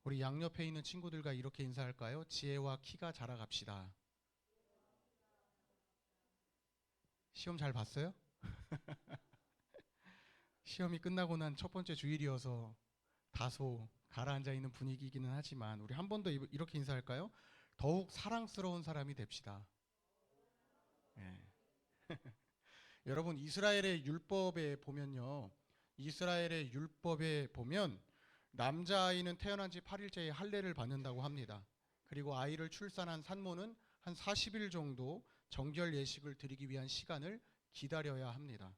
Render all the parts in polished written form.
우리 양옆에 있는 친구들과 이렇게 인사할까요? 지혜와 키가 자라갑시다. 시험 잘 봤어요? 시험이 끝나고 난 첫 번째 주일이어서 다소 가라앉아 있는 분위기이기는 하지만 우리 한 번 더 이렇게 인사할까요? 더욱 사랑스러운 사람이 됩시다. 예. 여러분 이스라엘의 율법에 보면요. 이스라엘의 율법에 보면 남자아이는 태어난 지 8일째에 할례를 받는다고 합니다. 그리고 아이를 출산한 산모는 한 40일 정도 정결 예식을 드리기 위한 시간을 기다려야 합니다.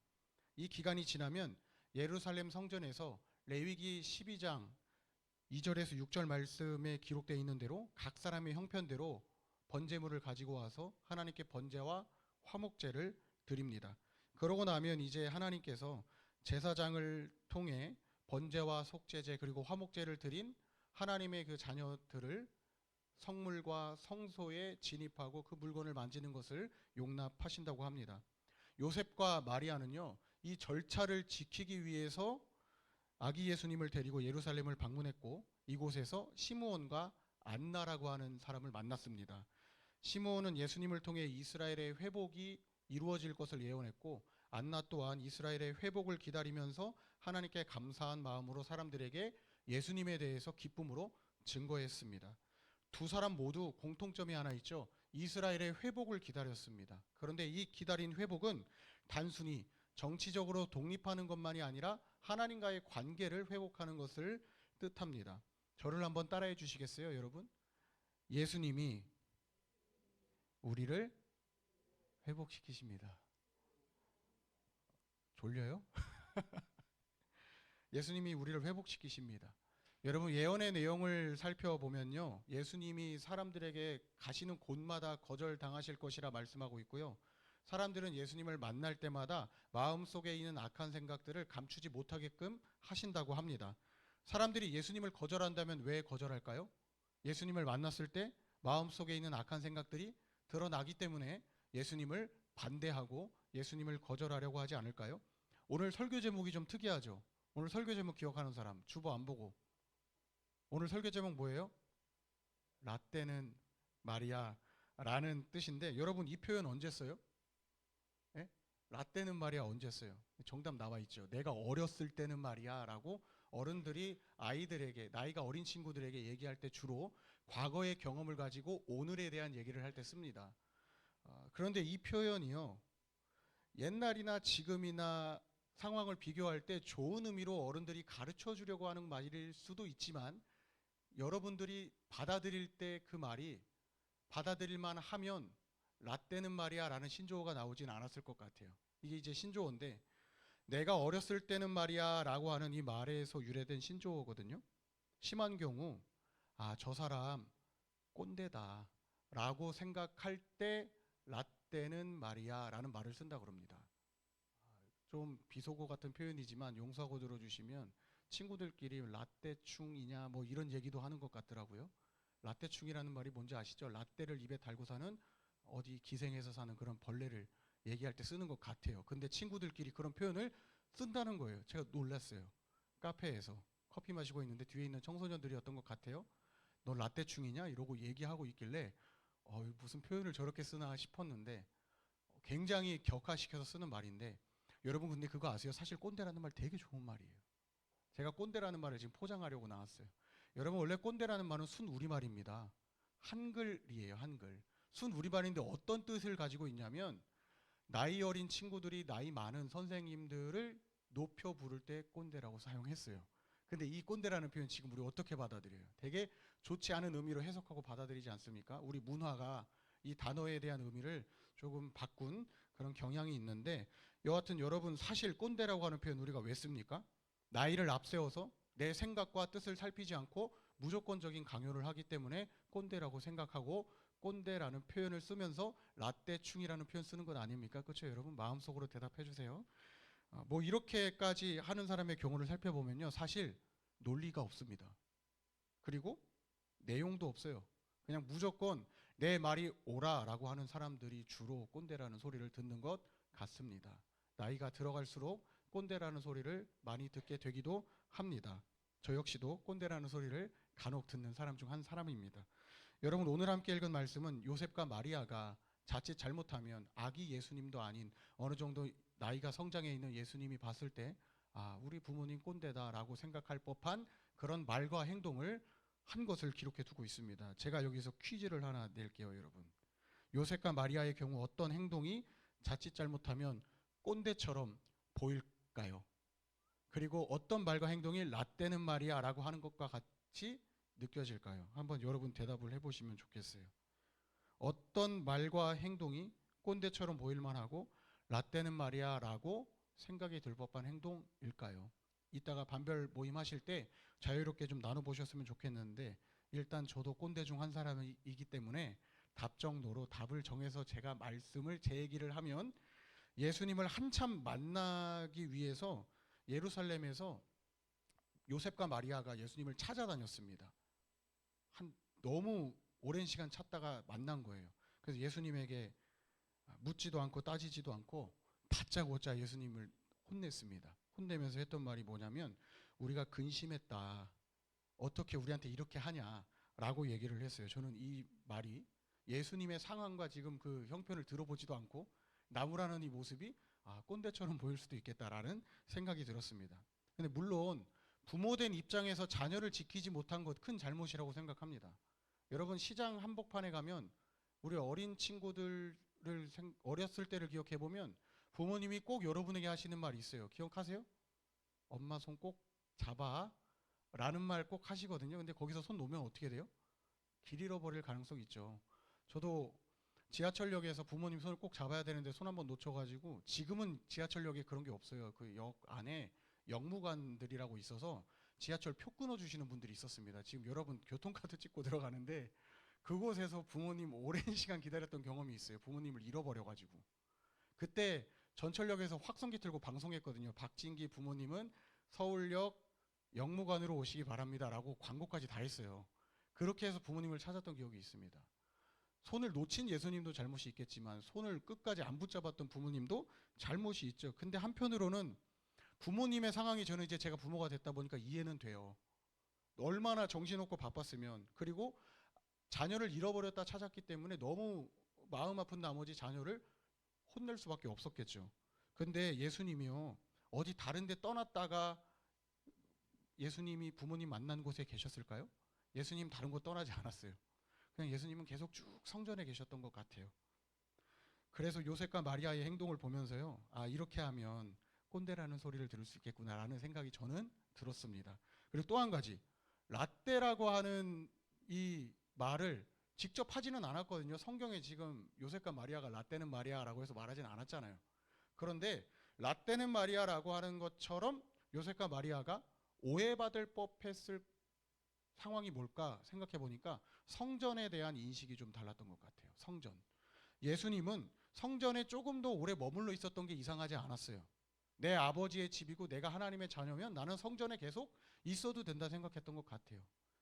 이 기간이 지나면 예루살렘 성전에서 레위기 12장 2절에서 6절 말씀에 기록되어 있는 대로 각 사람의 형편대로 번제물을 가지고 와서 하나님께 번제와 화목제를 드립니다. 그러고 나면 이제 하나님께서 제사장을 통해 번제와 속죄제 그리고 화목제를 드린 하나님의 그 자녀들을 성물과 성소에 진입하고 그 물건을 만지는 것을 용납하신다고 합니다. 요셉과 마리아는요, 이 절차를 지키기 위해서 아기 예수님을 데리고 예루살렘을 방문했고 이곳에서 시므온과 안나라고 하는 사람을 만났습니다. 시므온은 예수님을 통해 이스라엘의 회복이 이루어질 것을 예언했고 안나 또한 이스라엘의 회복을 기다리면서 하나님께 감사한 마음으로 사람들에게 예수님에 대해서 기쁨으로 증거했습니다. 두 사람 모두 공통점이 하나 있죠. 이스라엘의 회복을 기다렸습니다. 그런데 이 기다린 회복은 단순히 정치적으로 독립하는 것만이 아니라 하나님과의 관계를 회복하는 것을 뜻합니다. 저를 한번 따라해 주시겠어요, 여러분? 예수님이 우리를 회복시키십니다. 졸려요? 예수님이 우리를 회복시키십니다. 여러분 예언의 내용을 살펴보면요. 예수님이 사람들에게 가시는 곳마다 거절당하실 것이라 말씀하고 있고요. 사람들은 예수님을 만날 때마다 마음속에 있는 악한 생각들을 감추지 못하게끔 하신다고 합니다. 사람들이 예수님을 거절한다면 왜 거절할까요? 예수님을 만났을 때 마음속에 있는 악한 생각들이 드러나기 때문에 예수님을 반대하고 예수님을 거절하려고 하지 않을까요? 오늘 설교 제목이 좀 특이하죠. 오늘 설교 제목 기억하는 사람 주보 안 보고 오늘 설교 제목 뭐예요? 라떼는 마리아라는 뜻인데 여러분 이 표현 언제 써요? 예? 라떼는 말이야 언제 써요? 정답 나와 있죠. 내가 어렸을 때는 말이야 라고 어른들이 아이들에게 나이가 어린 친구들에게 얘기할 때 주로 과거의 경험을 가지고 오늘에 대한 얘기를 할 때 씁니다. 그런데 이 표현이요. 옛날이나 지금이나 상황을 비교할 때 좋은 의미로 어른들이 가르쳐 주려고 하는 말일 수도 있지만 여러분들이 받아들일 때 그 말이 받아들일만 하면 라떼는 말이야 라는 신조어가 나오진 않았을 것 같아요. 이게 이제 신조어인데 내가 어렸을 때는 말이야 라고 하는 이 말에서 유래된 신조어거든요. 심한 경우 저 사람 꼰대다 라고 생각할 때 라떼는 말이야 라는 말을 쓴다고 그럽니다. 좀 비속어 같은 표현이지만 용서하고 들어주시면 친구들끼리 라떼충이냐 뭐 이런 얘기도 하는 것 같더라고요. 라떼충이라는 말이 뭔지 아시죠? 라떼를 입에 달고 사는 어디 기생해서 사는 그런 벌레를 얘기할 때 쓰는 것 같아요. 근데 친구들끼리 그런 표현을 쓴다는 거예요. 제가 놀랐어요. 카페에서 커피 마시고 있는데 뒤에 있는 청소년들이었던 것 같아요. 너 라떼충이냐? 이러고 얘기하고 있길래 무슨 표현을 저렇게 쓰나 싶었는데 굉장히 격화시켜서 쓰는 말인데 여러분 근데 그거 아세요? 사실 꼰대라는 말 되게 좋은 말이에요. 제가 꼰대라는 말을 지금 포장하려고 나왔어요. 여러분 원래 꼰대라는 말은 순 우리말입니다. 한글이에요, 한글. 순 우리말인데 어떤 뜻을 가지고 있냐면 나이 어린 친구들이 나이 많은 선생님들을 높여 부를 때 꼰대라고 사용했어요. 근데 이 꼰대라는 표현 지금 우리 어떻게 받아들여요? 되게 좋지 않은 의미로 해석하고 받아들이지 않습니까? 우리 문화가 이 단어에 대한 의미를 조금 바꾼 그런 경향이 있는데 여하튼 여러분 사실 꼰대라고 하는 표현 우리가 왜 씁니까? 나이를 앞세워서 내 생각과 뜻을 살피지 않고 무조건적인 강요를 하기 때문에 꼰대라고 생각하고 꼰대라는 표현을 쓰면서 라떼충이라는 표현 쓰는 것 아닙니까? 그렇죠 여러분? 마음속으로 대답해 주세요. 뭐 이렇게까지 하는 사람의 경우를 살펴보면요 사실 논리가 없습니다. 그리고 내용도 없어요. 그냥 무조건 내 말이 옳아라고 하는 사람들이 주로 꼰대라는 소리를 듣는 것 같습니다. 나이가 들어갈수록 꼰대라는 소리를 많이 듣게 되기도 합니다. 저 역시도 꼰대라는 소리를 간혹 듣는 사람 중 한 사람입니다. 여러분 오늘 함께 읽은 말씀은 요셉과 마리아가 자칫 잘못하면 아기 예수님도 아닌 어느 정도 나이가 성장해 있는 예수님이 봤을 때 우리 부모님 꼰대다라고 생각할 법한 그런 말과 행동을 한 것을 기록해 두고 있습니다. 제가 여기서 퀴즈를 하나 낼게요, 여러분. 요셉과 마리아의 경우 어떤 행동이 자칫 잘못하면 꼰대처럼 보일까요? 그리고 어떤 말과 행동이 라떼는 말이야라고 하는 것과 같이 느껴질까요? 한번 여러분 대답을 해보시면 좋겠어요. 어떤 말과 행동이 꼰대처럼 보일 만하고 라떼는 말이야라고 생각이 들 법한 행동일까요? 이따가 반별 모임 하실 때 자유롭게 좀 나눠보셨으면 좋겠는데 일단 저도 꼰대 중 한 사람이기 때문에 답 정도로 답을 정해서 제가 말씀을 제 얘기를 하면 예수님을 한참 만나기 위해서 예루살렘에서 요셉과 마리아가 예수님을 찾아다녔습니다. 너무 오랜 시간 찾다가 만난 거예요. 그래서 예수님에게 묻지도 않고 따지지도 않고 다짜고짜 예수님을 혼냈습니다. 혼내면서 했던 말이 뭐냐면 우리가 근심했다. 어떻게 우리한테 이렇게 하냐라고 얘기를 했어요. 저는 이 말이 예수님의 상황과 지금 그 형편을 들어보지도 않고 나무라는 이 모습이 꼰대처럼 보일 수도 있겠다라는 생각이 들었습니다. 근데 물론 부모된 입장에서 자녀를 지키지 못한 것 큰 잘못이라고 생각합니다. 여러분 시장 한복판에 가면 우리 어린 친구들을 어렸을 때를 기억해 보면 부모님이 꼭 여러분에게 하시는 말이 있어요. 기억하세요? 엄마 손 꼭 잡아 라는 말 꼭 하시거든요. 근데 거기서 손 놓으면 어떻게 돼요? 길 잃어버릴 가능성이 있죠. 저도 지하철역에서 부모님 손을 꼭 잡아야 되는데 손 한번 놓쳐가지고 지금은 지하철역에 그런 게 없어요. 그 역 안에 역무관들이라고 있어서 지하철 표 끊어주시는 분들이 있었습니다. 지금 여러분 교통카드 찍고 들어가는데 그곳에서 부모님 오랜 시간 기다렸던 경험이 있어요. 부모님을 잃어버려가지고. 그때 전철역에서 확성기 틀고 방송했거든요. 박진기 부모님은 서울역 역무관으로 오시기 바랍니다라고 광고까지 다 했어요. 그렇게 해서 부모님을 찾았던 기억이 있습니다. 손을 놓친 예수님도 잘못이 있겠지만 손을 끝까지 안 붙잡았던 부모님도 잘못이 있죠. 근데 한편으로는 부모님의 상황이 저는 이제 제가 부모가 됐다 보니까 이해는 돼요. 얼마나 정신없고 바빴으면. 그리고 자녀를 잃어버렸다 찾았기 때문에 너무 마음 아픈 나머지 자녀를 혼낼 수밖에 없었겠죠. 근데 예수님이요 어디 다른 데 떠났다가 예수님이 부모님 만난 곳에 계셨을까요? 예수님 다른 곳 떠나지 않았어요. 그냥 예수님은 계속 쭉 성전에 계셨던 것 같아요. 그래서 요셉과 마리아의 행동을 보면서요 이렇게 하면 꼰대라는 소리를 들을 수 있겠구나라는 생각이 저는 들었습니다. 그리고 또 한 가지 라떼라고 하는 이 말을 직접 하지는 않았거든요. 성경에 지금 요셉과 마리아가 라떼는 마리아라고 해서 말하진 않았잖아요. 그런데 라떼는 마리아라고 하는 것처럼 요셉과 마리아가 오해받을 법했을 상황이 뭘까 생각해 보니까 성전에 대한 인식이 좀 달랐던 것 같아요. 성전. 예수님은 성전에 조금 더 오래 머물러 있었던 게 이상하지 않았어요. 내 아버지의 집이고 내가 하나님의 자녀면 나는 성전에 계속 있어도 된다 생각했던 것 같아요.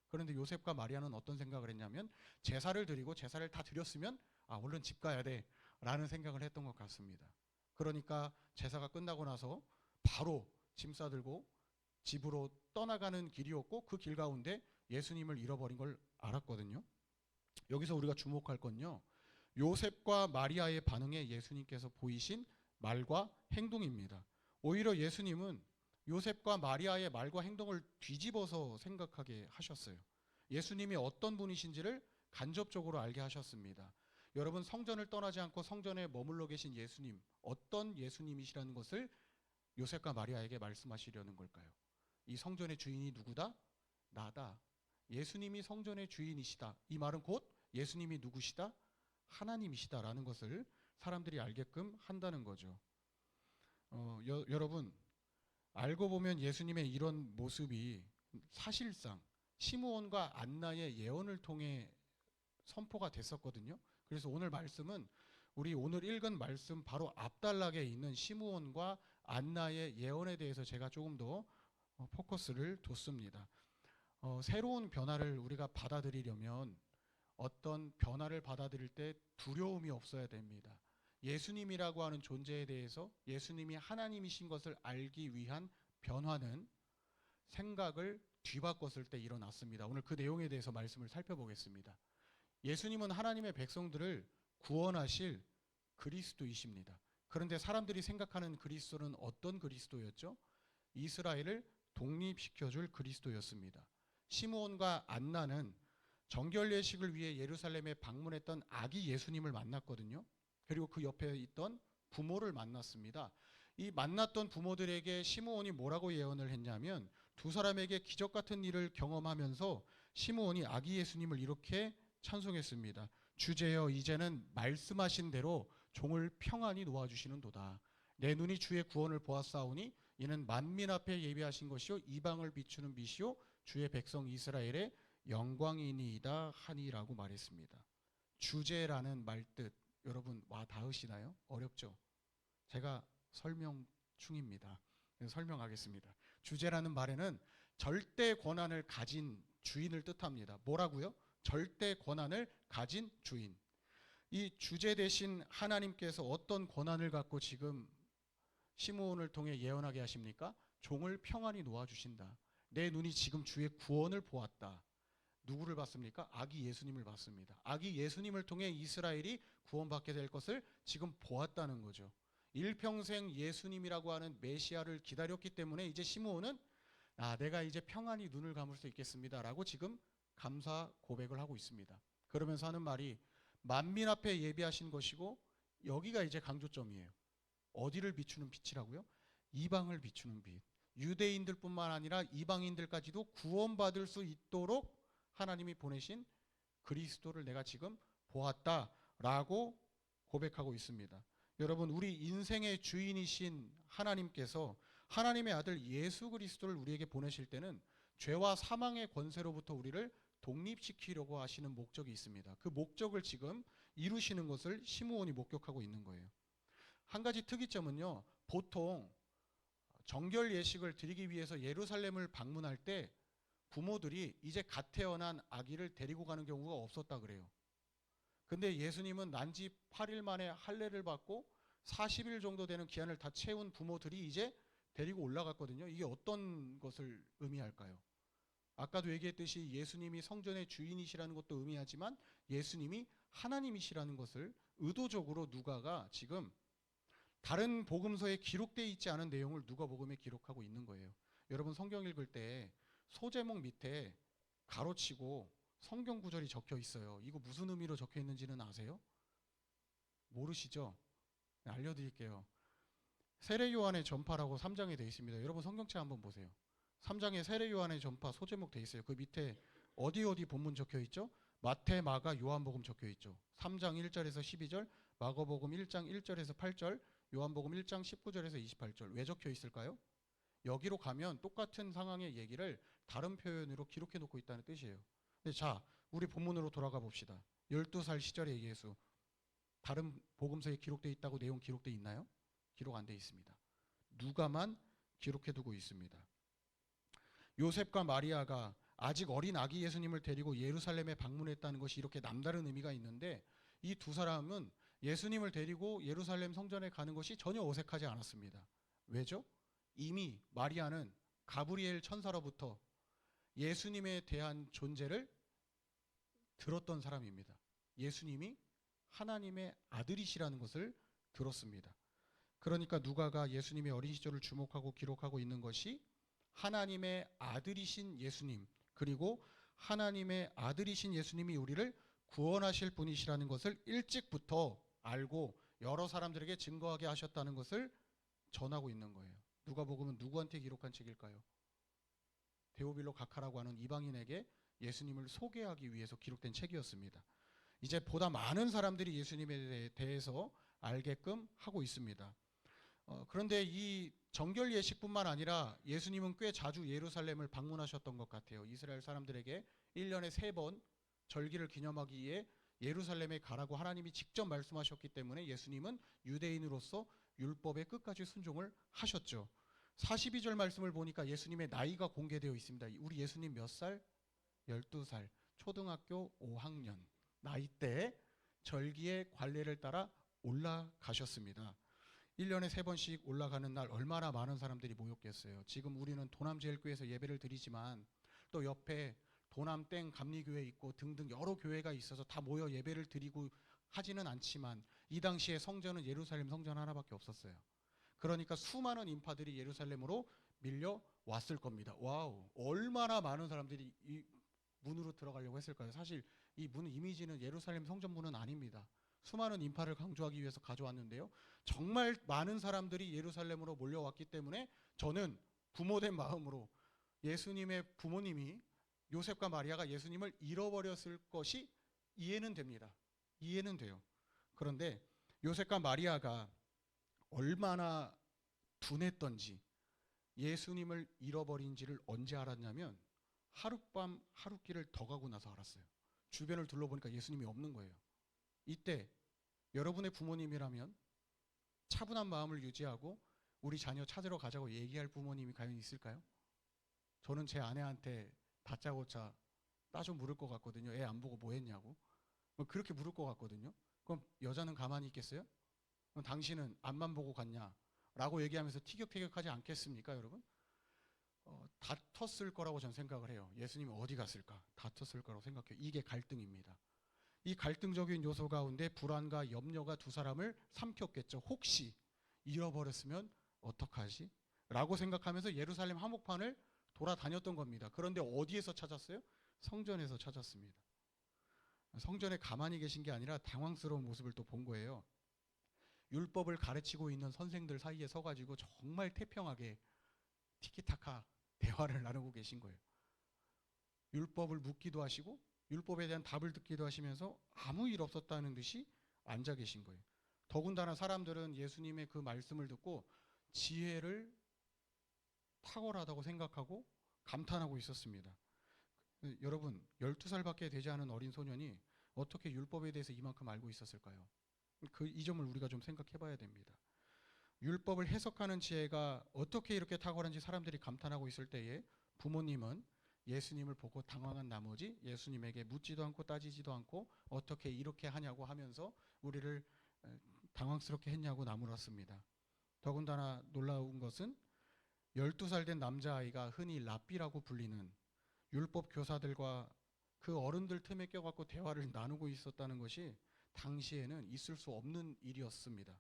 그런데 요셉과 마리아는 어떤 생각을 했냐면 제사를 드리고 제사를 다 드렸으면 얼른 집 가야 돼 라는 생각을 했던 것 같습니다. 그러니까 제사가 끝나고 나서 바로 짐 싸들고 집으로 떠나가는 길이었고 그 길 가운데 예수님을 잃어버린 걸 알았거든요. 여기서 우리가 주목할 건요. 요셉과 마리아의 반응에 예수님께서 보이신 말과 행동입니다. 오히려 예수님은 요셉과 마리아의 말과 행동을 뒤집어서 생각하게 하셨어요. 예수님이 어떤 분이신지를 간접적으로 알게 하셨습니다. 여러분 성전을 떠나지 않고 성전에 머물러 계신 예수님, 어떤 예수님이시라는 것을 요셉과 마리아에게 말씀하시려는 걸까요? 이 성전의 주인이 누구다? 나다. 예수님이 성전의 주인이시다. 이 말은 곧 예수님이 누구시다? 하나님이시다라는 것을 사람들이 알게끔 한다는 거죠. 여러분 알고 보면 예수님의 이런 모습이 사실상 시므온과 안나의 예언을 통해 선포가 됐었거든요. 그래서 오늘 말씀은 우리 오늘 읽은 말씀 바로 앞단락에 있는 시므온과 안나의 예언에 대해서 제가 조금 더 포커스를 뒀습니다. 새로운 변화를 우리가 받아들이려면 어떤 변화를 받아들일 때 두려움이 없어야 됩니다. 예수님이라고 하는 존재에 대해서 예수님이 하나님이신 것을 알기 위한 변화는 생각을 뒤바꿨을 때 일어났습니다. 오늘 그 내용에 대해서 말씀을 살펴보겠습니다. 예수님은 하나님의 백성들을 구원하실 그리스도이십니다. 그런데 사람들이 생각하는 그리스도는 어떤 그리스도였죠? 이스라엘을 독립시켜줄 그리스도였습니다. 시므온과 안나는 정결 예식을 위해 예루살렘에 방문했던 아기 예수님을 만났거든요. 그리고 그 옆에 있던 부모를 만났습니다. 이 만났던 부모들에게 시므온이 뭐라고 예언을 했냐면 두 사람에게 기적 같은 일을 경험하면서 시므온이 아기 예수님을 이렇게 찬송했습니다. 주제여 이제는 말씀하신 대로 종을 평안히 놓아주시는도다. 내 눈이 주의 구원을 보았사오니 이는 만민 앞에 예비하신 것이요 이방을 비추는 빛이요 주의 백성 이스라엘의 영광이니이다 하니라고 말했습니다. 주제라는 말뜻 여러분 와 닿으시나요? 어렵죠? 제가 설명 중입니다. 설명하겠습니다. 주제라는 말에는 절대 권한을 가진 주인을 뜻합니다. 뭐라고요? 절대 권한을 가진 주인. 이 주제 대신 하나님께서 어떤 권한을 갖고 지금 시므온을 통해 예언하게 하십니까? 종을 평안히 놓아주신다. 내 눈이 지금 주의 구원을 보았다. 누구를 봤습니까? 아기 예수님을 봤습니다. 아기 예수님을 통해 이스라엘이 구원받게 될 것을 지금 보았다는 거죠. 일평생 예수님이라고 하는 메시아를 기다렸기 때문에 이제 시므온은 내가 이제 평안히 눈을 감을 수 있겠습니다 라고 지금 감사 고백을 하고 있습니다. 그러면서 하는 말이 만민 앞에 예비하신 것이고 여기가 이제 강조점이에요. 어디를 비추는 빛이라고요? 이방을 비추는 빛. 유대인들뿐만 아니라 이방인들까지도 구원받을 수 있도록 하나님이 보내신 그리스도를 내가 지금 보았다라고 고백하고 있습니다. 여러분 우리 인생의 주인이신 하나님께서 하나님의 아들 예수 그리스도를 우리에게 보내실 때는 죄와 사망의 권세로부터 우리를 독립시키려고 하시는 목적이 있습니다. 그 목적을 지금 이루시는 것을 시므온이 목격하고 있는 거예요. 한 가지 특이점은요. 보통 정결 예식을 드리기 위해서 예루살렘을 방문할 때 부모들이 이제 갓 태어난 아기를 데리고 가는 경우가 없었다 그래요. 근데 예수님은 난지 8일 만에 할례를 받고 40일 정도 되는 기한을 다 채운 부모들이 이제 데리고 올라갔거든요. 이게 어떤 것을 의미할까요? 아까도 얘기했듯이 예수님이 성전의 주인이시라는 것도 의미하지만 예수님이 하나님이시라는 것을 의도적으로 누가가 지금 다른 복음서에 기록되어 있지 않은 내용을 누가복음에 기록하고 있는 거예요. 여러분 성경 읽을 때 소제목 밑에 가로치고 성경 구절이 적혀 있어요. 이거 무슨 의미로 적혀 있는지는 아세요? 모르시죠? 네, 알려드릴게요. 세례 요한의 전파라고 3장에 되어 있습니다. 여러분 성경책 한번 보세요. 3장에 세례 요한의 전파 소제목 되어 있어요. 그 밑에 어디 본문 적혀 있죠? 마태, 마가, 요한복음 적혀 있죠. 3장 1절에서 12절, 마가복음 1장 1절에서 8절, 요한복음 1장 19절에서 28절. 왜 적혀 있을까요? 여기로 가면 똑같은 상황의 얘기를 다른 표현으로 기록해 놓고 있다는 뜻이에요. 근데 자, 우리 본문으로 돌아가 봅시다. 12살 시절의 예수. 다른 복음서에 기록되어 있다고 내용 기록되어 있나요? 기록 안 되어 있습니다. 누가만 기록해 두고 있습니다. 요셉과 마리아가 아직 어린 아기 예수님을 데리고 예루살렘에 방문했다는 것이 이렇게 남다른 의미가 있는데 이 두 사람은 예수님을 데리고 예루살렘 성전에 가는 것이 전혀 어색하지 않았습니다. 왜죠? 이미 마리아는 가브리엘 천사로부터 예수님에 대한 존재를 들었던 사람입니다. 예수님이 하나님의 아들이시라는 것을 들었습니다. 그러니까 누가가 예수님의 어린 시절을 주목하고 기록하고 있는 것이 하나님의 아들이신 예수님, 그리고 하나님의 아들이신 예수님이 우리를 구원하실 분이시라는 것을 일찍부터 알고 여러 사람들에게 증거하게 하셨다는 것을 전하고 있는 거예요. 누가복음은 누구한테 기록한 책일까요? 데오빌로 가카라고 하는 이방인에게 예수님을 소개하기 위해서 기록된 책이었습니다. 이제 보다 많은 사람들이 예수님에 대해서 알게끔 하고 있습니다. 그런데 이 정결 예식뿐만 아니라 예수님은 꽤 자주 예루살렘을 방문하셨던 것 같아요. 이스라엘 사람들에게 1년에 3번 절기를 기념하기 위해 예루살렘에 가라고 하나님이 직접 말씀하셨기 때문에 예수님은 유대인으로서 율법에 끝까지 순종을 하셨죠. 42절 말씀을 보니까 예수님의 나이가 공개되어 있습니다. 우리 예수님 몇 살? 12살. 초등학교 5학년. 나이 때 절기의 관례를 따라 올라가셨습니다. 1년에 3번씩 올라가는 날 얼마나 많은 사람들이 모였겠어요. 지금 우리는 도남제일교회에서 예배를 드리지만 또 옆에 도남땡 감리교회 있고 등등 여러 교회가 있어서 다 모여 예배를 드리고 하지는 않지만 이 당시에 성전은 예루살렘 성전 하나밖에 없었어요. 그러니까 수많은 인파들이 예루살렘으로 밀려왔을 겁니다. 와우, 얼마나 많은 사람들이 이 문으로 들어가려고 했을까요? 사실 이 문 이미지는 예루살렘 성전문은 아닙니다. 수많은 인파를 강조하기 위해서 가져왔는데요. 정말 많은 사람들이 예루살렘으로 몰려왔기 때문에 저는 부모된 마음으로 예수님의 부모님이 요셉과 마리아가 예수님을 잃어버렸을 것이 이해는 됩니다. 이해는 돼요. 그런데 요셉과 마리아가 얼마나 둔했던지 예수님을 잃어버린지를 언제 알았냐면 하룻밤 하룻길을 더 가고 나서 알았어요. 주변을 둘러보니까 예수님이 없는 거예요. 이때 여러분의 부모님이라면 차분한 마음을 유지하고 우리 자녀 찾으러 가자고 얘기할 부모님이 과연 있을까요? 저는 제 아내한테 다짜고짜 따 좀 물을 것 같거든요. 애 안 보고 뭐 했냐고. 그렇게 물을 것 같거든요. 그럼 여자는 가만히 있겠어요? 그럼 당신은 앞만 보고 갔냐? 라고 얘기하면서 티격태격하지 않겠습니까, 여러분? 다퉜을 거라고 저는 생각을 해요. 예수님이 어디 갔을까? 다퉜을 거라고 생각해요. 이게 갈등입니다. 이 갈등적인 요소 가운데 불안과 염려가 두 사람을 삼켰겠죠. 혹시 잃어버렸으면 어떡하지? 라고 생각하면서 예루살렘 한복판을 돌아다녔던 겁니다. 그런데 어디에서 찾았어요? 성전에서 찾았습니다. 성전에 가만히 계신 게 아니라 당황스러운 모습을 또 본 거예요. 율법을 가르치고 있는 선생들 사이에 서가지고 정말 태평하게 티키타카 대화를 나누고 계신 거예요. 율법을 묻기도 하시고 율법에 대한 답을 듣기도 하시면서 아무 일 없었다는 듯이 앉아 계신 거예요. 더군다나 사람들은 예수님의 그 말씀을 듣고 지혜를 탁월하다고 생각하고 감탄하고 있었습니다. 여러분, 12살밖에 되지 않은 어린 소년이 어떻게 율법에 대해서 이만큼 알고 있었을까요? 이 점을 우리가 좀 생각해 봐야 됩니다. 율법을 해석하는 지혜가 어떻게 이렇게 탁월한지 사람들이 감탄하고 있을 때에 부모님은 예수님을 보고 당황한 나머지 예수님에게 묻지도 않고 따지지도 않고 어떻게 이렇게 하냐고 하면서 우리를 당황스럽게 했냐고 나무랐습니다. 더군다나 놀라운 것은 12살 된 남자아이가 흔히 랍비라고 불리는 율법 교사들과 그 어른들 틈에 껴갖고 대화를 나누고 있었다는 것이 당시에는 있을 수 없는 일이었습니다.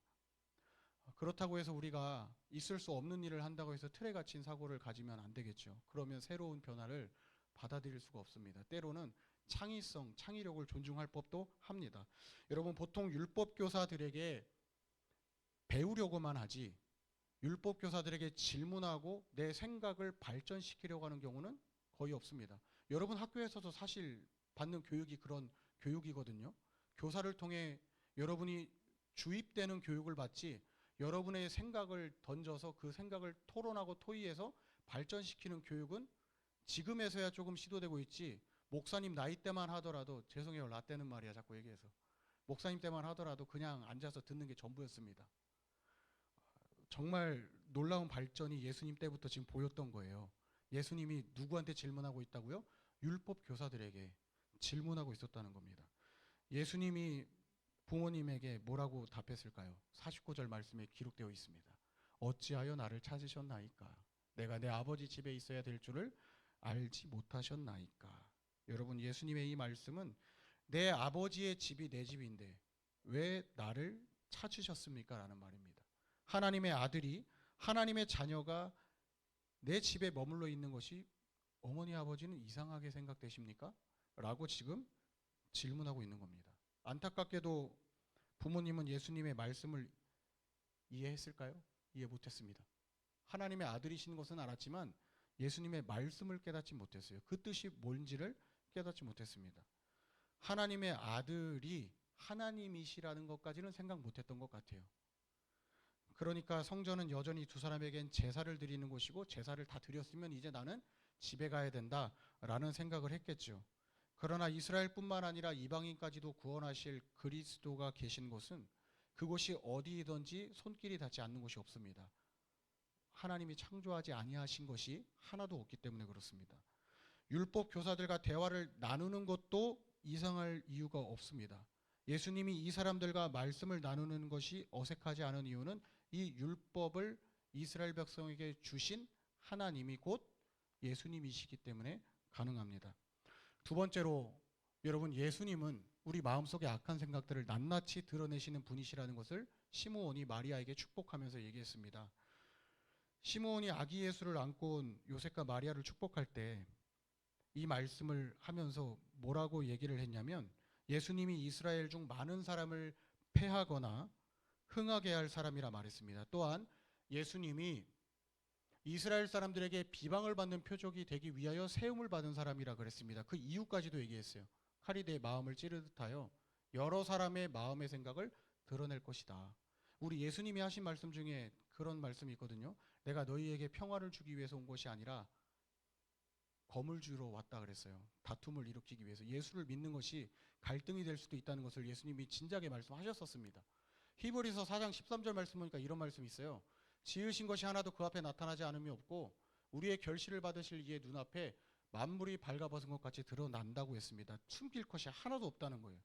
그렇다고 해서 우리가 있을 수 없는 일을 한다고 해서 틀에 갇힌 사고를 가지면 안 되겠죠. 그러면 새로운 변화를 받아들일 수가 없습니다. 때로는 창의성, 창의력을 존중할 법도 합니다. 여러분, 보통 율법 교사들에게 배우려고만 하지 율법 교사들에게 질문하고 내 생각을 발전시키려고 하는 경우는 거의 없습니다. 여러분 학교에서도 사실 받는 교육이 그런 교육이거든요. 교사를 통해 여러분이 주입되는 교육을 받지 여러분의 생각을 던져서 그 생각을 토론하고 토의해서 발전시키는 교육은 지금에서야 조금 시도되고 있지 목사님 나이 때만 하더라도 죄송해요 라떼는 말이야 자꾸 얘기해서 목사님 때만 하더라도 그냥 앉아서 듣는 게 전부였습니다. 정말 놀라운 발전이 예수님 때부터 지금 보였던 거예요. 예수님이 누구한테 질문하고 있다고요? 율법 교사들에게 질문하고 있었다는 겁니다. 예수님이 부모님에게 뭐라고 답했을까요? 49절 말씀에 기록되어 있습니다. 어찌하여 나를 찾으셨나이까? 내가 내 아버지 집에 있어야 될 줄을 알지 못하셨나이까? 여러분, 예수님의 이 말씀은 내 아버지의 집이 내 집인데 왜 나를 찾으셨습니까? 라는 말입니다. 하나님의 아들이, 하나님의 자녀가 내 집에 머물러 있는 것이 어머니 아버지는 이상하게 생각되십니까? 라고 지금 질문하고 있는 겁니다. 안타깝게도 부모님은 예수님의 말씀을 이해했을까요? 이해 못했습니다. 하나님의 아들이신 것은 알았지만 예수님의 말씀을 깨닫지 못했어요. 그 뜻이 뭔지를 깨닫지 못했습니다. 하나님의 아들이 하나님이시라는 것까지는 생각 못했던 것 같아요. 그러니까 성전은 여전히 두 사람에겐 제사를 드리는 곳이고 제사를 다 드렸으면 이제 나는 집에 가야 된다라는 생각을 했겠죠. 그러나 이스라엘뿐만 아니라 이방인까지도 구원하실 그리스도가 계신 곳은 그곳이 어디이든지 손길이 닿지 않는 곳이 없습니다. 하나님이 창조하지 아니하신 것이 하나도 없기 때문에 그렇습니다. 율법 교사들과 대화를 나누는 것도 이상할 이유가 없습니다. 예수님이 이 사람들과 말씀을 나누는 것이 어색하지 않은 이유는 이 율법을 이스라엘 백성에게 주신 하나님이 곧 예수님이시기 때문에 가능합니다. 두 번째로 여러분, 예수님은 우리 마음속의 악한 생각들을 낱낱이 드러내시는 분이시라는 것을 시므온이 마리아에게 축복하면서 얘기했습니다. 시므온이 아기 예수를 안고 온 요셉과 마리아를 축복할 때 이 말씀을 하면서 뭐라고 얘기를 했냐면, 예수님이 이스라엘 중 많은 사람을 패하거나 흥하게 할 사람이라 말했습니다. 또한 예수님이 이스라엘 사람들에게 비방을 받는 표적이 되기 위하여 세움을 받은 사람이라 그랬습니다. 그 이유까지도 얘기했어요. 칼이 내 마음을 찌르듯 하여 여러 사람의 마음의 생각을 드러낼 것이다. 우리 예수님이 하신 말씀 중에 그런 말씀이 있거든요. 내가 너희에게 평화를 주기 위해서 온 것이 아니라 검을 주러 왔다 그랬어요. 다툼을 일으키기 위해서. 예수를 믿는 것이 갈등이 될 수도 있다는 것을 예수님이 진작에 말씀하셨었습니다. 히브리서 4장 13절 말씀 보니까 이런 말씀이 있어요. 지으신 것이 하나도 그 앞에 나타나지 않음이 없고 우리의 결실을 받으실 이의 눈앞에 만물이 발가벗은 것 같이 드러난다고 했습니다. 숨길 것이 하나도 없다는 거예요.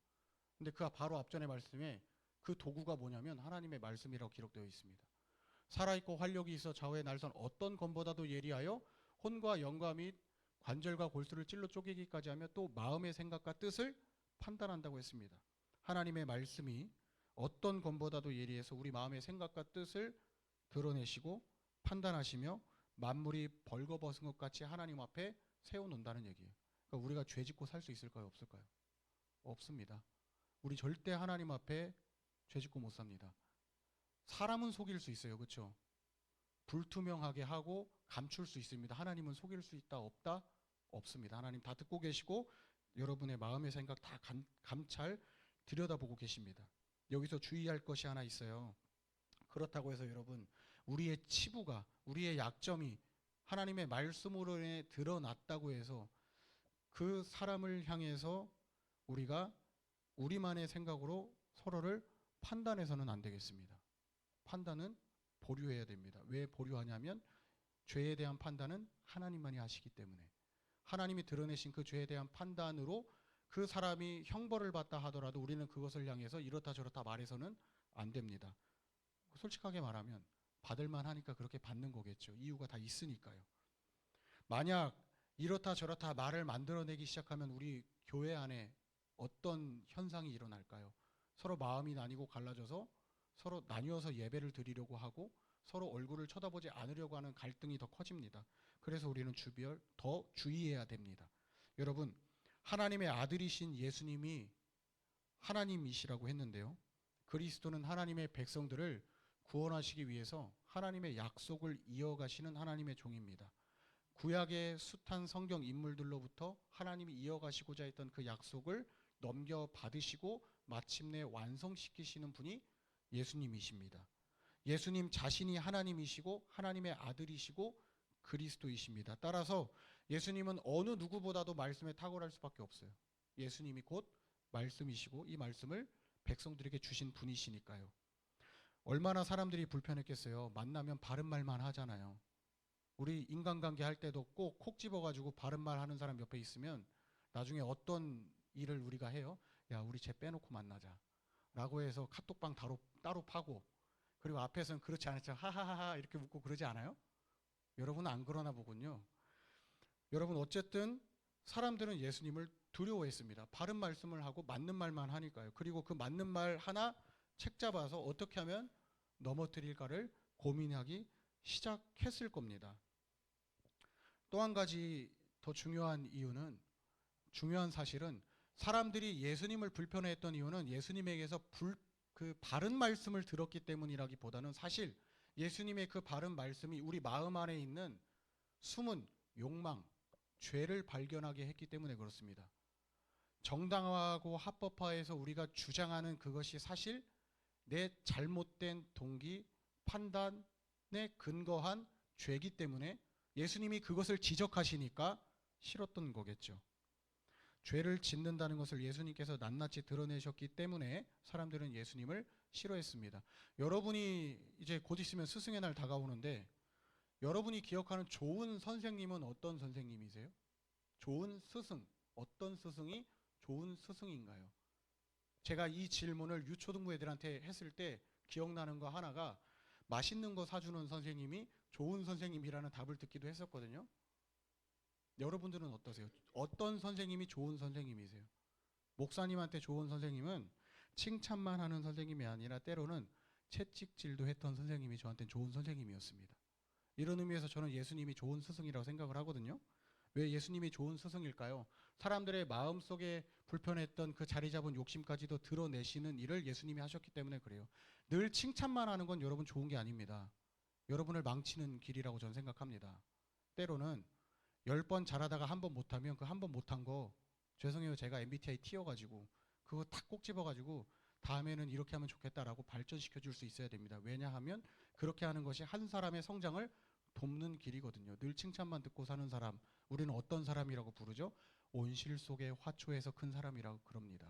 근데 그 바로 앞전의 말씀에 그 도구가 뭐냐면 하나님의 말씀이라고 기록되어 있습니다. 살아있고 활력이 있어 좌우의 날선 어떤 검보다도 예리하여 혼과 영과 및 관절과 골수를 찔러 쪼개기까지 하며 또 마음의 생각과 뜻을 판단한다고 했습니다. 하나님의 말씀이 어떤 검보다도 예리해서 우리 마음의 생각과 뜻을 드러내시고 판단하시며 만물이 벌거벗은 것 같이 하나님 앞에 세워놓는다는 얘기예요. 그러니까 우리가 죄 짓고 살 수 있을까요? 없을까요? 없습니다. 우리 절대 하나님 앞에 죄 짓고 못 삽니다. 사람은 속일 수 있어요. 그렇죠? 불투명하게 하고 감출 수 있습니다. 하나님은 속일 수 있다 없다? 없습니다. 하나님 다 듣고 계시고 여러분의 마음의 생각 다 감찰 들여다보고 계십니다. 여기서 주의할 것이 하나 있어요. 그렇다고 해서 여러분, 우리의 치부가, 우리의 약점이 하나님의 말씀으로 인해 드러났다고 해서 그 사람을 향해서 우리가 우리만의 생각으로 서로를 판단해서는 안 되겠습니다. 판단은 보류해야 됩니다. 왜 보류하냐면 죄에 대한 판단은 하나님만이 하시기 때문에, 하나님이 드러내신 그 죄에 대한 판단으로 그 사람이 형벌을 받다 하더라도 우리는 그것을 향해서 이렇다 저렇다 말해서는 안 됩니다. 솔직하게 말하면 받을만 하니까 그렇게 받는 거겠죠. 이유가 다 있으니까요. 만약 이렇다 저렇다 말을 만들어내기 시작하면 우리 교회 안에 어떤 현상이 일어날까요? 서로 마음이 나뉘고 갈라져서 서로 나뉘어서 예배를 드리려고 하고 서로 얼굴을 쳐다보지 않으려고 하는 갈등이 더 커집니다. 그래서 우리는 주별 더 주의해야 됩니다. 여러분, 하나님의 아들이신 예수님이 하나님이시라고 했는데요. 그리스도는 하나님의 백성들을 구원하시기 위해서 하나님의 약속을 이어가시는 하나님의 종입니다. 구약의 숱한 성경 인물들로부터 하나님이 이어가시고자 했던 그 약속을 넘겨받으시고 마침내 완성시키시는 분이 예수님이십니다. 예수님 자신이 하나님이시고 하나님의 아들이시고 그리스도이십니다. 따라서 예수님은 어느 누구보다도 말씀에 탁월할 수밖에 없어요. 예수님이 곧 말씀이시고 이 말씀을 백성들에게 주신 분이시니까요. 얼마나 사람들이 불편했겠어요. 만나면 바른 말만 하잖아요. 우리 인간관계 할 때도 꼭 콕 집어가지고 바른 말 하는 사람 옆에 있으면 나중에 어떤 일을 우리가 해요? 야, 우리 쟤 빼놓고 만나자 라고 해서 카톡방 따로 파고, 그리고 앞에서는 그렇지 않았죠. 하하하하 이렇게 웃고 그러지 않아요? 여러분은 안 그러나 보군요. 여러분, 어쨌든 사람들은 예수님을 두려워했습니다. 바른 말씀을 하고 맞는 말만 하니까요. 그리고 그 맞는 말 하나 책 잡아서 어떻게 하면 넘어뜨릴까를 고민하기 시작했을 겁니다. 또 한 가지 더 중요한 사실은 사람들이 예수님을 불편해했던 이유는 예수님에게서 그 바른 말씀을 들었기 때문이라기보다는 사실 예수님의 그 바른 말씀이 우리 마음 안에 있는 숨은 욕망, 죄를 발견하게 했기 때문에 그렇습니다. 정당화하고 합법화해서 우리가 주장하는 그것이 사실 내 잘못된 동기, 판단에 근거한 죄이기 때문에 예수님이 그것을 지적하시니까 싫었던 거겠죠. 죄를 짓는다는 것을 예수님께서 낱낱이 드러내셨기 때문에 사람들은 예수님을 싫어했습니다. 여러분이 이제 곧 있으면 스승의 날 다가오는데 여러분이 기억하는 좋은 선생님은 어떤 선생님이세요? 좋은 스승, 어떤 스승이 좋은 스승인가요? 제가 이 질문을 유초등부 애들한테 했을 때 기억나는 거 하나가 맛있는 거 사주는 선생님이 좋은 선생님이라는 답을 듣기도 했었거든요. 여러분들은 어떠세요? 어떤 선생님이 좋은 선생님이세요? 목사님한테 좋은 선생님은 칭찬만 하는 선생님이 아니라 때로는 채찍질도 했던 선생님이 저한테는 좋은 선생님이었습니다. 이런 의미에서 저는 예수님이 좋은 스승이라고 생각을 하거든요. 왜 예수님이 좋은 스승일까요? 사람들의 마음속에 불편했던 그 자리 잡은 욕심까지도 드러내시는 일을 예수님이 하셨기 때문에 그래요. 늘 칭찬만 하는 건 여러분 좋은 게 아닙니다. 여러분을 망치는 길이라고 저는 생각합니다. 때로는 10번 잘하다가 한 번 못하면 그 한 번 못한 거 죄송해요. 제가 MBTI T여가지고 그거 탁 꼭 집어가지고 다음에는 이렇게 하면 좋겠다라고 발전시켜 줄 수 있어야 됩니다. 왜냐하면 그렇게 하는 것이 한 사람의 성장을 돕는 길이거든요. 늘 칭찬만 듣고 사는 사람, 우리는 어떤 사람이라고 부르죠? 온실 속의 화초에서 큰 사람이라고 그럽니다.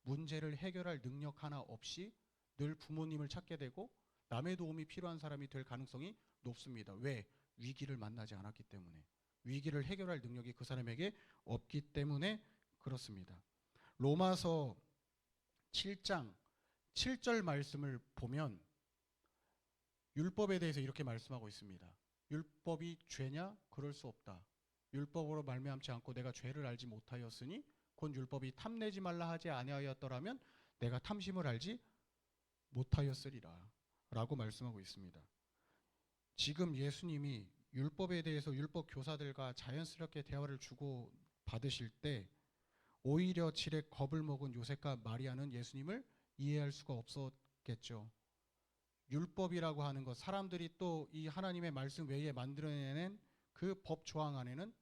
문제를 해결할 능력 하나 없이 늘 부모님을 찾게 되고 남의 도움이 필요한 사람이 될 가능성이 높습니다. 왜? 위기를 만나지 않았기 때문에. 위기를 해결할 능력이 그 사람에게 없기 때문에 그렇습니다. 로마서 7장 7절 말씀을 보면 율법에 대해서 이렇게 말씀하고 있습니다. 율법이 죄냐? 그럴 수 없다. 율법으로 말미암지 않고 내가 죄를 알지 못하였으니 곧 율법이 탐내지 말라 하지 아니하였더라면 내가 탐심을 알지 못하였으리라 라고 말씀하고 있습니다. 지금 예수님이 율법에 대해서 율법 교사들과 자연스럽게 대화를 주고 받으실 때 오히려 질에 겁을 먹은 요셉과 마리아는 예수님을 이해할 수가 없었겠죠. 율법이라고 하는 것, 사람들이 또 이 하나님의 말씀 외에 만들어내는 그 법 조항 안에는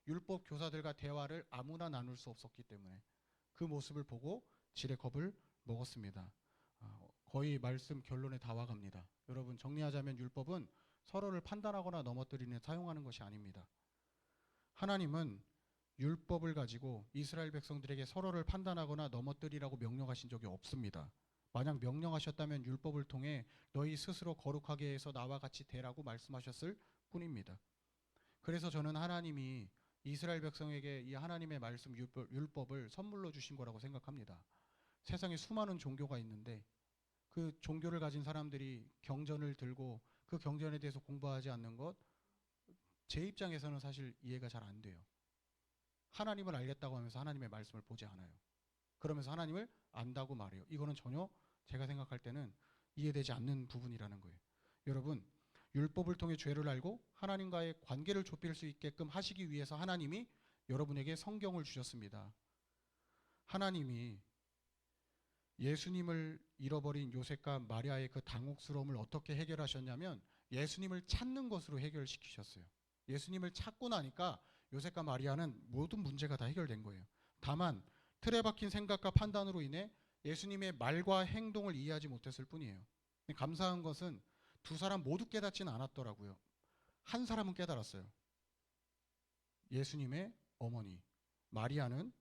율법 교사들과 대화를 아무나 나눌 수 없었기 때문에 그 모습을 보고 질의 겁을 먹었습니다. 거의 말씀 결론에 다 와갑니다. 여러분, 정리하자면 율법은 서로를 판단하거나 넘어뜨리는 사용하는 것이 아닙니다. 하나님은 율법을 가지고 이스라엘 백성들에게 서로를 판단하거나 넘어뜨리라고 명령하신 적이 없습니다. 만약 명령하셨다면 율법을 통해 너희 스스로 거룩하게 해서 나와 같이 되라고 말씀하셨을 뿐입니다. 그래서 저는 하나님이 이스라엘 백성에게 이 하나님의 말씀 율법을 선물로 주신 거라고 생각합니다. 세상에 수많은 종교가 있는데 그 종교를 가진 사람들이 경전을 들고 그 경전에 대해서 공부하지 않는 것, 제 입장에서는 사실 이해가 잘 안 돼요. 하나님을 알겠다고 하면서 하나님의 말씀을 보지 않아요. 그러면서 하나님을 안다고 말해요. 이거는 전혀 제가 생각할 때는 이해되지 않는 부분이라는 거예요. 여러분, 율법을 통해 죄를 알고 하나님과의 관계를 좁힐 수 있게끔 하시기 위해서 하나님이 여러분에게 성경을 주셨습니다. 하나님이 예수님을 잃어버린 요셉과 마리아의 그 당혹스러움을 어떻게 해결하셨냐면 예수님을 찾는 것으로 해결시키셨어요. 예수님을 찾고 나니까 요셉과 마리아는 모든 문제가 다 해결된 거예요. 다만 틀에 박힌 생각과 판단으로 인해 예수님의 말과 행동을 이해하지 못했을 뿐이에요. 감사한 것은 두 사람 모두 깨닫지는 않았더라고요. 한 사람은 깨달았어요. 예수님의 어머니 마리아는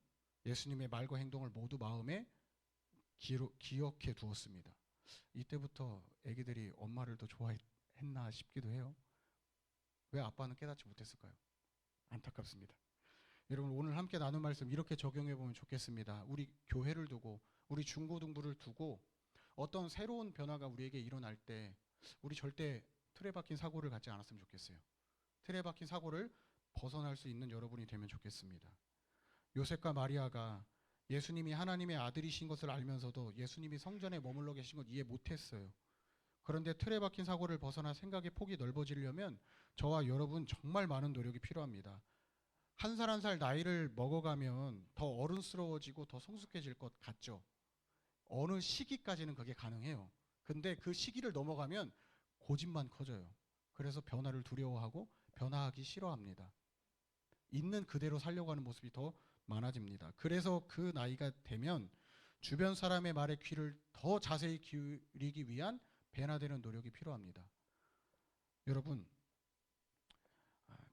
예수님의 말과 행동을 모두 마음에 기억해 두었습니다. 이때부터 아기들이 엄마를 더 좋아했나 싶기도 해요. 왜 아빠는 깨닫지 못했을까요? 안타깝습니다. 여러분, 오늘 함께 나눈 말씀 이렇게 적용해 보면 좋겠습니다. 우리 교회를 두고 우리 중고등부를 두고 어떤 새로운 변화가 우리에게 일어날 때 우리 절대 틀에 박힌 사고를 갖지 않았으면 좋겠어요. 틀에 박힌 사고를 벗어날 수 있는 여러분이 되면 좋겠습니다. 요셉과 마리아가 예수님이 하나님의 아들이신 것을 알면서도 예수님이 성전에 머물러 계신 걸 이해 못했어요. 그런데 틀에 박힌 사고를 벗어나 생각의 폭이 넓어지려면 저와 여러분 정말 많은 노력이 필요합니다. 한 살 한 살 나이를 먹어가면 더 어른스러워지고 더 성숙해질 것 같죠. 어느 시기까지는 그게 가능해요. 근데 그 시기를 넘어가면 고집만 커져요. 그래서 변화를 두려워하고 변화하기 싫어합니다. 있는 그대로 살려고 하는 모습이 더 많아집니다. 그래서 그 나이가 되면 주변 사람의 말에 귀를 더 자세히 기울이기 위한 변화되는 노력이 필요합니다. 여러분,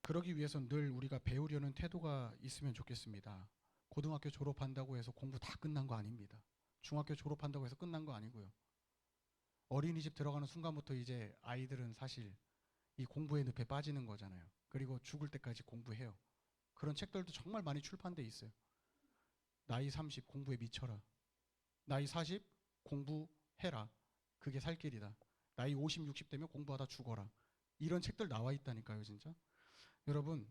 그러기 위해서는 늘 우리가 배우려는 태도가 있으면 좋겠습니다. 고등학교 졸업한다고 해서 공부 다 끝난 거 아닙니다. 중학교 졸업한다고 해서 끝난 거 아니고요. 어린이집 들어가는 순간부터 이제 아이들은 사실 이 공부의 늪에 빠지는 거잖아요. 그리고 죽을 때까지 공부해요. 그런 책들도 정말 많이 출판돼 있어요. 나이 30 공부에 미쳐라. 나이 40 공부해라. 그게 살 길이다. 나이 50, 60 되면 공부하다 죽어라. 이런 책들 나와 있다니까요, 진짜. 여러분,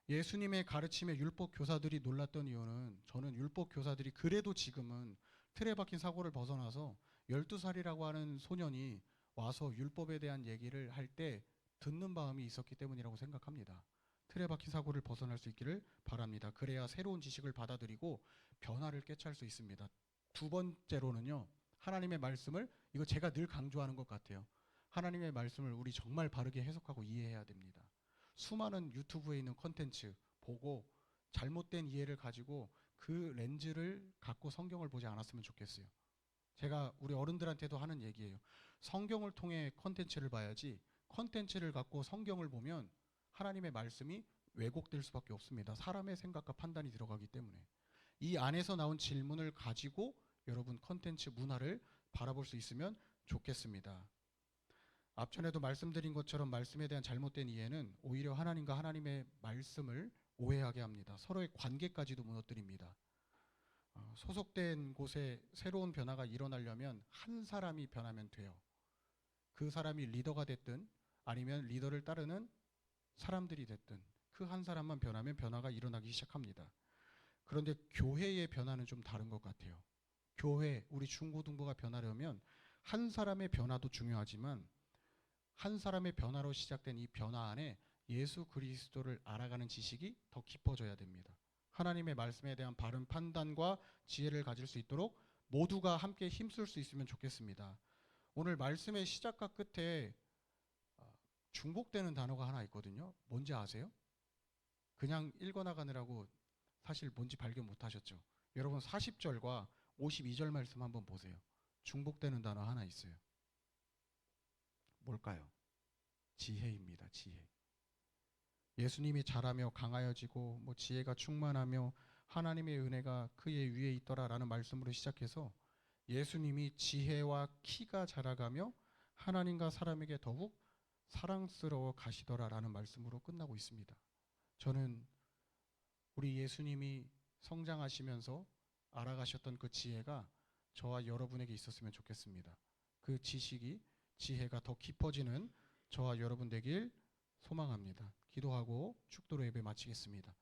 예수님의 가르침에 율법 교사들이 놀랐던 이유는 저는 율법 교사들이 그래도 지금은 틀에 박힌 사고를 벗어나서 12살이라고 하는 소년이 와서 율법에 대한 얘기를 할 때 듣는 마음이 있었기 때문이라고 생각합니다. 틀에 박힌 사고를 벗어날 수 있기를 바랍니다. 그래야 새로운 지식을 받아들이고 변화를 깨치할 수 있습니다. 두 번째로는요. 하나님의 말씀을, 이거 제가 늘 강조하는 것 같아요. 하나님의 말씀을 우리 정말 바르게 해석하고 이해해야 됩니다. 수많은 유튜브에 있는 콘텐츠 보고 잘못된 이해를 가지고 그 렌즈를 갖고 성경을 보지 않았으면 좋겠어요. 제가 우리 어른들한테도 하는 얘기예요. 성경을 통해 콘텐츠를 봐야지 콘텐츠를 갖고 성경을 보면 하나님의 말씀이 왜곡될 수밖에 없습니다. 사람의 생각과 판단이 들어가기 때문에. 이 안에서 나온 질문을 가지고 여러분 콘텐츠 문화를 바라볼 수 있으면 좋겠습니다. 앞전에도 말씀드린 것처럼 말씀에 대한 잘못된 이해는 오히려 하나님과 하나님의 말씀을 오해하게 합니다. 서로의 관계까지도 무너뜨립니다. 소속된 곳에 새로운 변화가 일어나려면 한 사람이 변하면 돼요. 그 사람이 리더가 됐든 아니면 리더를 따르는 사람들이 됐든 그 한 사람만 변하면 변화가 일어나기 시작합니다. 그런데 교회의 변화는 좀 다른 것 같아요. 교회, 우리 중고등부가 변하려면 한 사람의 변화도 중요하지만 한 사람의 변화로 시작된 이 변화 안에 예수 그리스도를 알아가는 지식이 더 깊어져야 됩니다. 하나님의 말씀에 대한 바른 판단과 지혜를 가질 수 있도록 모두가 함께 힘쓸 수 있으면 좋겠습니다. 오늘 말씀의 시작과 끝에 중복되는 단어가 하나 있거든요. 뭔지 아세요? 그냥 읽어나가느라고 사실 뭔지 발견 못하셨죠? 여러분 40절과 52절 말씀 한번 보세요. 중복되는 단어 하나 있어요. 뭘까요? 지혜입니다. 지혜. 예수님이 자라며 강하여지고 지혜가 충만하며 하나님의 은혜가 그의 위에 있더라라는 말씀으로 시작해서 예수님이 지혜와 키가 자라가며 하나님과 사람에게 더욱 사랑스러워 가시더라라는 말씀으로 끝나고 있습니다. 저는 우리 예수님이 성장하시면서 알아가셨던 그 지혜가 저와 여러분에게 있었으면 좋겠습니다. 그 지식이, 지혜가 더 깊어지는 저와 여러분 되길 소망합니다. 기도하고 축도로 예배 마치겠습니다.